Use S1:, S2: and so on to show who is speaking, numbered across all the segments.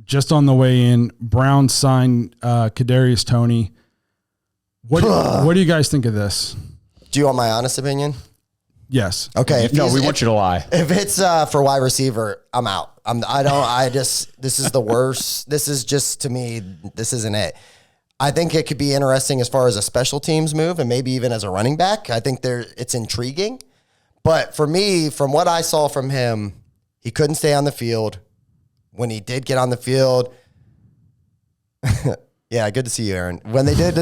S1: just on the way in, Brown signed Kadarius Toney. What do you guys think of this?
S2: Do you want my honest opinion?
S1: Yes.
S2: Okay.
S3: No, we want you to lie.
S2: If it's for wide receiver, I'm out. This is the worst. This is just, to me, this isn't it. I think it could be interesting as far as a special teams move and maybe even as a running back. I think it's intriguing. But for me, from what I saw from him, he couldn't stay on the field. When he did get on the field, yeah, good to see you, Aaron. When they did,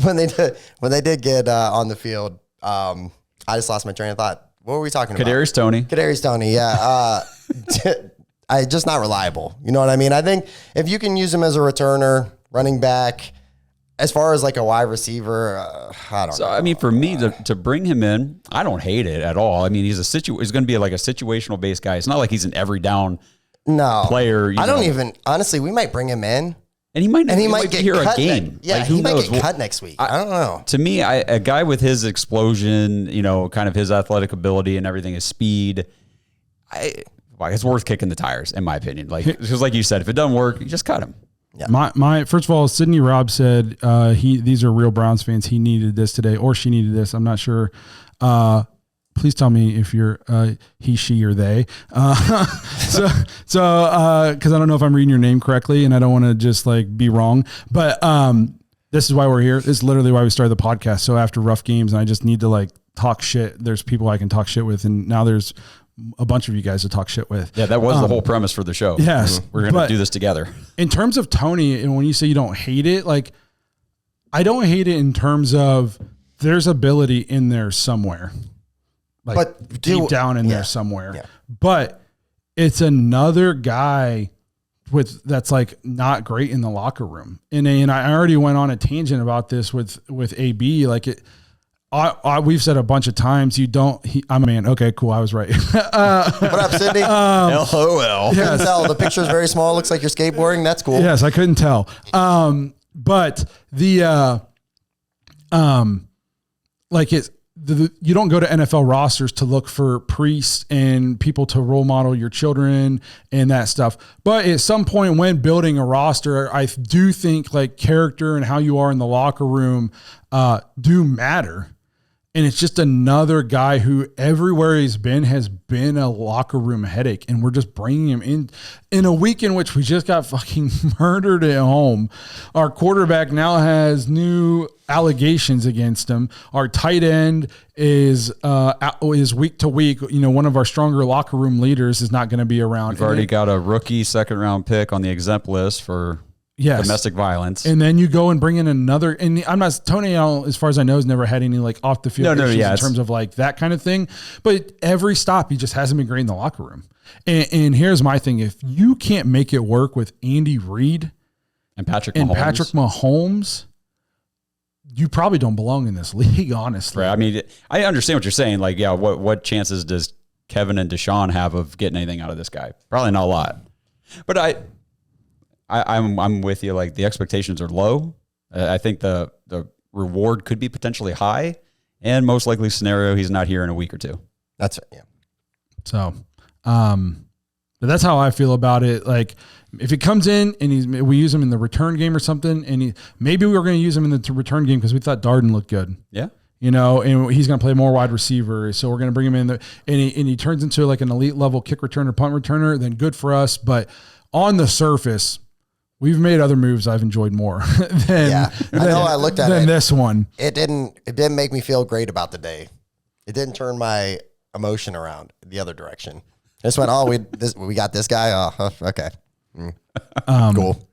S2: when they did get on the field, I just lost my train of thought. What were we talking about?
S3: Kadarius Toney,
S2: yeah. Just not reliable. You know what I mean? I think if you can use him as a returner, running back, as far as like a wide receiver, I don't know.
S3: I mean, for me to bring him in, I don't hate it at all. I mean, he's going to be like a situational based guy. It's not like he's an every down player.
S2: I don't even, honestly, we might bring him in.
S3: And he might get here a game.
S2: Yeah, he might get cut next week. I don't know.
S3: To me, a guy with his explosion, kind of his athletic ability and everything, his speed, it's worth kicking the tires, in my opinion. Because like you said, if it doesn't work, you just cut him.
S1: Yeah. My first of all, Sidney Robb said these are real Browns fans. He needed this today, or she needed this. I'm not sure. Please tell me if you're he, she, or they. So because I don't know if I'm reading your name correctly, and I don't want to just be wrong. But this is why we're here. This is literally why we started the podcast. So after rough games, and I just need to talk shit. There's people I can talk shit with, and now there's a bunch of you guys to talk shit with.
S3: Yeah, that was the whole premise for the show.
S1: Yes,
S3: we're going to do this together.
S1: In terms of Toney, and when you say you don't hate it, I don't hate it in terms of there's ability in there somewhere. But deep down in there somewhere. Yeah. But it's another guy that's not great in the locker room. And I already went on a tangent about this with AB. We've said a bunch of times, I'm a man. Okay, cool. I was right.
S2: What up, Sydney?
S3: LOL.
S2: Couldn't tell. The picture's very small. Looks like you're skateboarding. That's cool.
S1: Yes, I couldn't tell. But you don't go to NFL rosters to look for priests and people to role model your children and that stuff. But at some point when building a roster, I do think character and how you are in the locker room do matter. And it's just another guy who everywhere he's been has been a locker room headache. And we're just bringing him in a week in which we just got fucking murdered at home. Our quarterback now has new allegations against him. Our tight end is week to week. One of our stronger locker room leaders is not going to be around.
S3: We've already got a rookie second round pick on the exempt list for domestic violence.
S1: And then you go and bring in another, and Toney, as far as I know, has never had any off the field issues in terms of that kind of thing. But every stop, he just hasn't been great in the locker room. And here's my thing. If you can't make it work with Andy Reid
S3: and Patrick Mahomes,
S1: you probably don't belong in this league, honestly.
S3: Right. I mean, I understand what you're saying. What chances does Kevin and Deshaun have of getting anything out of this guy? Probably not a lot. But I'm with you. The expectations are low. I think the reward could be potentially high, and most likely scenario, he's not here in a week or two.
S2: That's it. Yeah.
S1: So, but that's how I feel about it. If he comes in and we use him in the return game or something, and maybe we were going to use him in the return game because we thought Darden looked good.
S3: Yeah.
S1: And he's going to play more wide receiver. So we're going to bring him in there, and he turns into an elite level kick returner, punt returner, then good for us. But on the surface, we've made other moves I've enjoyed more than
S2: I looked at it.
S1: This one.
S2: It didn't make me feel great about the day. It didn't turn my emotion around the other direction. I just went, we got this guy. Oh, okay. Cool.